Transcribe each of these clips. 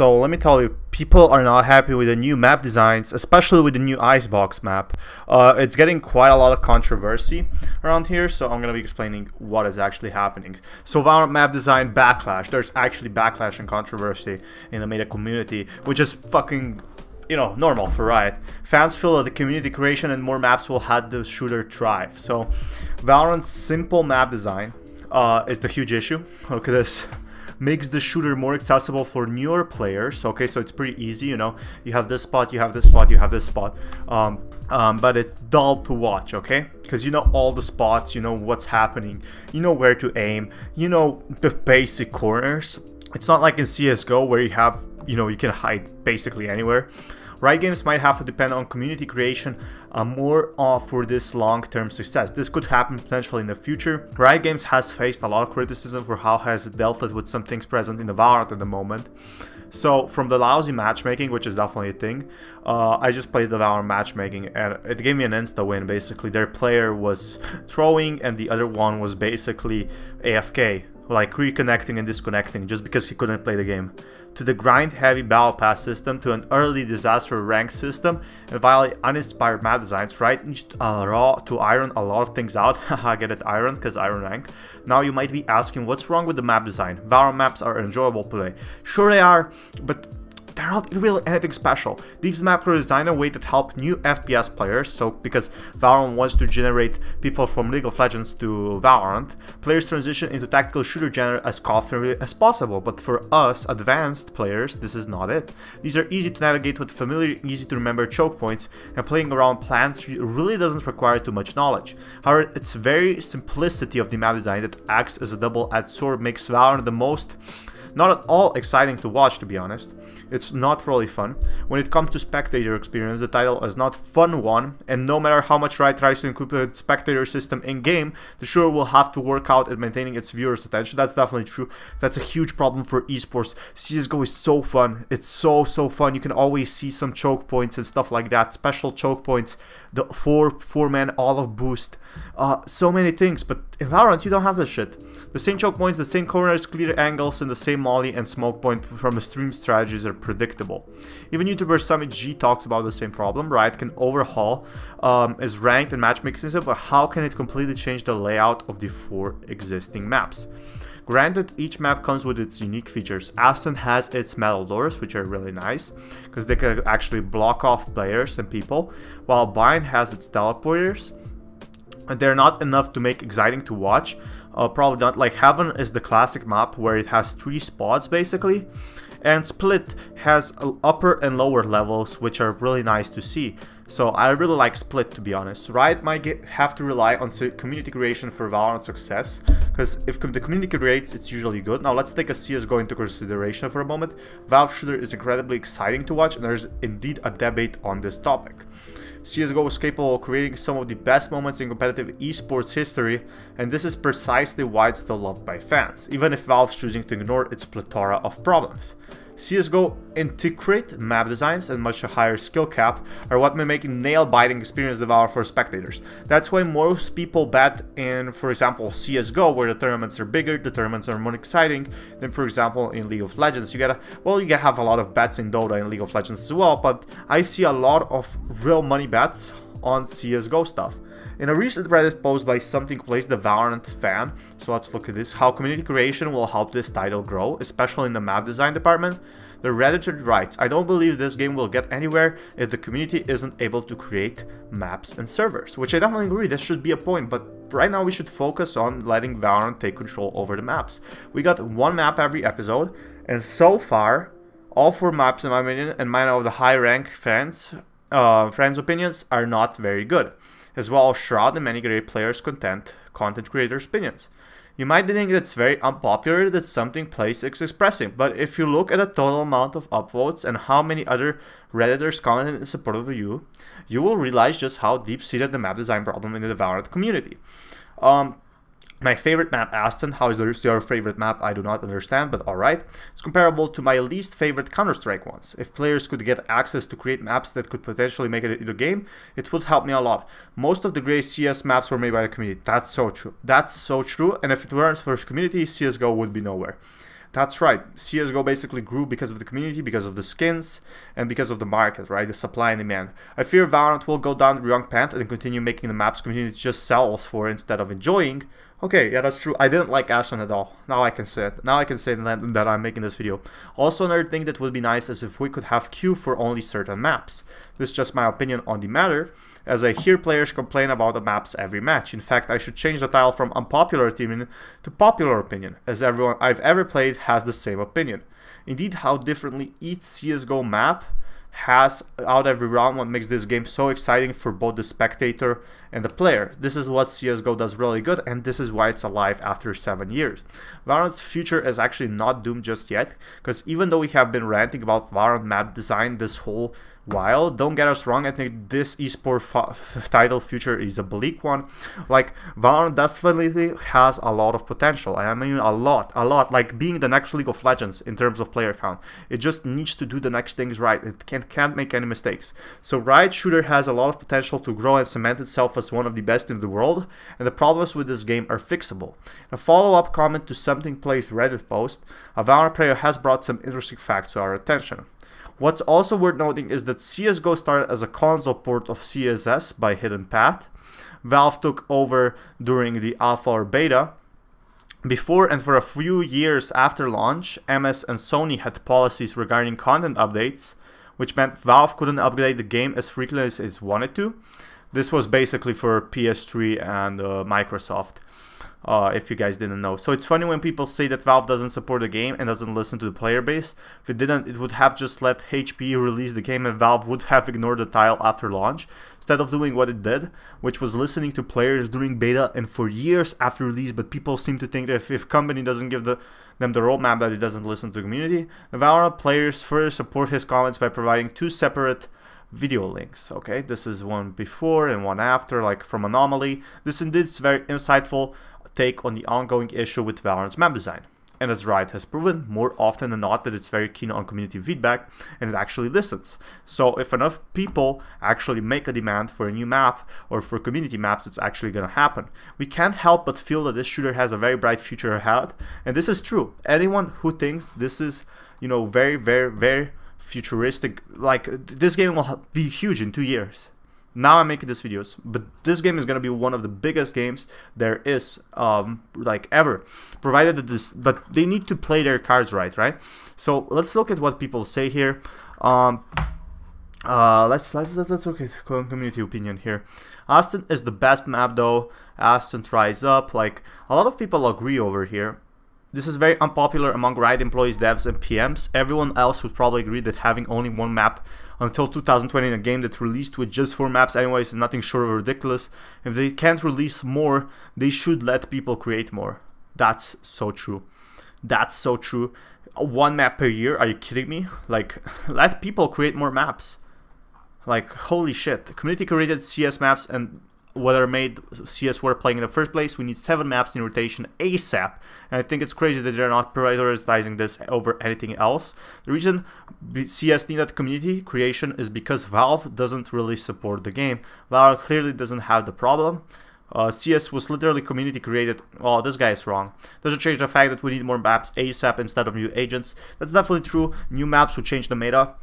So let me tell you, people are not happy with the new map designs, especially with the new ICEBOX map. It's getting quite a lot of controversy around here, so I'm going to be explaining what is actually happening. So Valorant map design backlash. There's actually backlash and controversy in the meta community, which is fucking, you know, normal for Riot. Fans feel that the community creation and more maps will help the shooter thrive. So Valorant's simple map design is the huge issue. Look at this. Makes the shooter more accessible for newer players. Okay, so it's pretty easy, you know, you have this spot, you have this spot, you have this spot, but it's dull to watch, okay, because you know all the spots, you know what's happening, you know where to aim, you know the basic corners. It's not like in CSGO where you have, you know, you can hide basically anywhere. Riot Games might have to depend on community creation more for this long-term success. This could happen potentially in the future. Riot Games has faced a lot of criticism for how has it dealt with some things present in the Valorant at the moment. So from the lousy matchmaking, which is definitely a thing, I just played the Valorant matchmaking and it gave me an insta win. Basically, their player was throwing and the other one was basically AFK, like reconnecting and disconnecting just because he couldn't play the game. To the grind-heavy battle pass system, to an early disaster rank system, and finally uninspired map designs, Riot needs to iron a lot of things out. I get it, iron, because iron rank. Now you might be asking, what's wrong with the map design? Valorant maps are enjoyable to play. Sure they are, but they're not really anything special. These maps were designed in a way that help new FPS players, so because Valorant wants to generate people from League of Legends to Valorant, players transition into tactical shooter genre as confidently as possible, but for us, advanced players, this is not it. These are easy to navigate with familiar, easy to remember choke points, and playing around plans really doesn't require too much knowledge. However, its very simplicity of the map design that acts as a double-edged sword makes Valorant the most not at all exciting to watch, to be honest. It's not really fun. When it comes to spectator experience, the title is not fun one, and no matter how much Riot tries to incorporate spectator system in-game, the shooter will have to work out at maintaining its viewers' attention. That's definitely true. That's a huge problem for esports. CSGO is so fun. It's so fun. You can always see some choke points and stuff like that. Special choke points, the four-man olive boost. So many things, but in Valorant you don't have this shit. The same choke points, the same corners, clear angles, and the same molly and smoke point from the stream strategies are predictable. Even YouTuber Summit G talks about the same problem. Riot can overhaul its ranked and matchmaking system, but how can it completely change the layout of the 4 existing maps? Granted, each map comes with its unique features. Ascent has its metal doors, which are really nice, because they can actually block off players and people, while Bind has its teleporters. They're not enough to make exciting to watch. Probably not. Like Heaven is the classic map where it has 3 spots basically, and Split has upper and lower levels, which are really nice to see. So I really like Split, to be honest. Riot might have to rely on community creation for Valorant success, because if the community creates, it's usually good. Now let's take a CSGO into consideration for a moment. Valve shooter is incredibly exciting to watch, and there's indeed a debate on this topic. CSGO is capable of creating some of the best moments in competitive esports history, and this is precisely why it's still loved by fans, even if Valve's choosing to ignore its plethora of problems. CSGO integrate map designs and much higher skill cap are what may make a nail-biting experience devour for spectators. That's why most people bet in, for example, CSGO, where the tournaments are bigger, the tournaments are more exciting than, for example, in League of Legends. You gotta have a lot of bets in Dota and League of Legends as well, but I see a lot of real money bets on CSGO stuff. In a recent Reddit post by Something Plays the Valorant fan, so let's look at this, how community creation will help this title grow, especially in the map design department. The Redditor writes, I don't believe this game will get anywhere if the community isn't able to create maps and servers, which I definitely agree, this should be a point, but right now we should focus on letting Valorant take control over the maps. We got 1 map every episode, and so far, all 4 maps in my opinion, and mine of the high rank friends' opinions, are not very good, as well as Shroud and many great players' content creators' opinions. You might think it's very unpopular that Something Plays is expressing, but if you look at the total amount of upvotes and how many other Redditors commented in support of you, you will realize just how deep-seated the map design problem in the Valorant community. My favorite map, Ascent. How is your favorite map? I do not understand, but alright. It's comparable to my least favorite Counter-Strike ones. If players could get access to create maps that could potentially make it into the game, it would help me a lot. Most of the great CS maps were made by the community. That's so true. That's so true, and if it weren't for the community, CSGO would be nowhere. That's right. CSGO basically grew because of the community, because of the skins, and because of the market, right? The supply and demand. I fear Valorant will go down the wrong path and continue making the maps community just sells for instead of enjoying. Okay, yeah, that's true. I didn't like Ashen at all. Now I can say it. Now I can say that I'm making this video. Also, another thing that would be nice is if we could have queue for only certain maps. This is just my opinion on the matter, as I hear players complain about the maps every match. In fact, I should change the title from unpopular opinion to popular opinion, as everyone I've ever played has the same opinion. Indeed, how differently each CSGO map has out every round what makes this game so exciting for both the spectator and the player. This is what CSGO does really good, and this is why it's alive after 7 years. Valorant's future is actually not doomed just yet, because even though we have been ranting about Valorant map design this whole while, don't get us wrong, I think this esports title future is a bleak one. Like, Valorant definitely has a lot of potential, and I mean a lot, like being the next League of Legends in terms of player count. It just needs to do the next things right. It can't make any mistakes. So Riot Shooter has a lot of potential to grow and cement itself as one of the best in the world, and the problems with this game are fixable. A follow-up comment to Something Plays Reddit post, a Valorant player has brought some interesting facts to our attention. What's also worth noting is that CSGO started as a console port of CSS by Hidden Path. Valve took over during the alpha or beta. Before and for a few years after launch, MS and Sony had policies regarding content updates, which meant Valve couldn't upgrade the game as frequently as it wanted to. This was basically for PS3 and Microsoft. If you guys didn't know. So it's funny when people say that Valve doesn't support the game and doesn't listen to the player base. If it didn't, it would have just let HP release the game and Valve would have ignored the title after launch, instead of doing what it did, which was listening to players during beta and for years after release. But people seem to think that if company doesn't give them the roadmap, that it doesn't listen to the community. The Valorant players further support his comments by providing 2 separate video links. Okay, this is one before and one after, like from Anomaly. This indeed is very insightful take on the ongoing issue with Valorant's map design. And as Riot has proven more often than not that it's very keen on community feedback and it actually listens. So if enough people actually make a demand for a new map or for community maps, it's actually going to happen. We can't help but feel that this shooter has a very bright future ahead, and this is true. Anyone who thinks this is, you know, very futuristic, like this game will be huge in 2 years. Now I'm making these videos, but this game is going to be one of the biggest games there is, like ever, provided that but they need to play their cards right? So let's look at what people say here. Let's look at community opinion here. Aston is the best map though. Aston Rise Up, like a lot of people agree over here. This is very unpopular among Riot employees, devs, and PMs. Everyone else would probably agree that having only one map until 2020 in a game that released with just 4 maps anyways is nothing short of ridiculous. If they can't release more, they should let people create more. That's so true. That's so true. 1 map per year? Are you kidding me? Like, let people create more maps. Like, holy shit. Community created CS maps and what are made CS worth playing in the first place. We need 7 maps in rotation ASAP, and I think it's crazy that they're not prioritizing this over anything else. The reason CS needed community creation is because Valve doesn't really support the game. Valve clearly doesn't have the problem. CS was literally community created. Oh, this guy is wrong. Doesn't change the fact that we need more maps ASAP instead of new agents. That's definitely true. New maps would change the meta.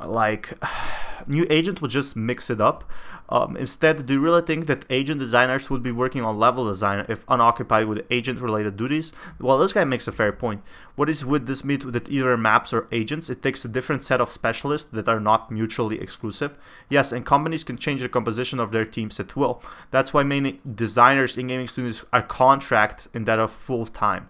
Like, new agent would just mix it up. Instead, do you really think that agent designers would be working on level design if unoccupied with agent-related duties? Well, this guy makes a fair point. What is with this myth that either maps or agents? It takes a different set of specialists that are not mutually exclusive. Yes, and companies can change the composition of their teams at will. That's why many designers in gaming studios are contracted instead of full-time.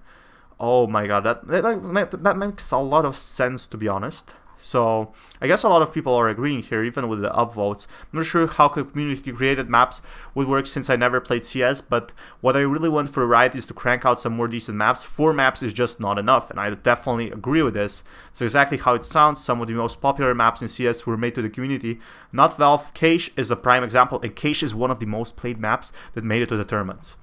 Oh my god, that makes a lot of sense, to be honest. So I guess a lot of people are agreeing here, even with the upvotes. I'm not sure how community created maps would work since I never played CS, but what I really want for Riot is to crank out some more decent maps. 4 maps is just not enough, and I definitely agree with this. So exactly how it sounds, some of the most popular maps in CS were made to the community, not Valve. Cache is a prime example, and Cache is one of the most played maps that made it to the tournaments.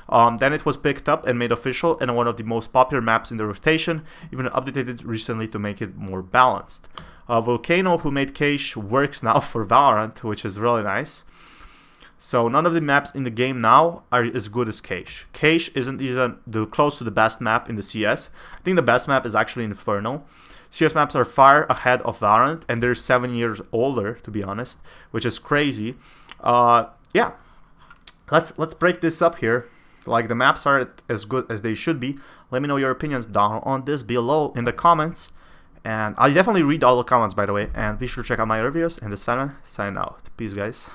Then it was picked up and made official, and one of the most popular maps in the rotation, even updated recently to make it more balanced. Volcano, who made Cache, works now for Valorant, which is really nice. So none of the maps in the game now are as good as Cache. Cache isn't even close to the best map in the CS. I think the best map is actually Inferno. CS maps are far ahead of Valorant, and they're 7 years older, to be honest, which is crazy. Yeah, let's break this up here. Like, the maps are as good as they should be. Let me know your opinions down on this below in the comments. And I definitely read all the comments, by the way. And be sure to check out my reviews. And this fan, signing out. Peace, guys.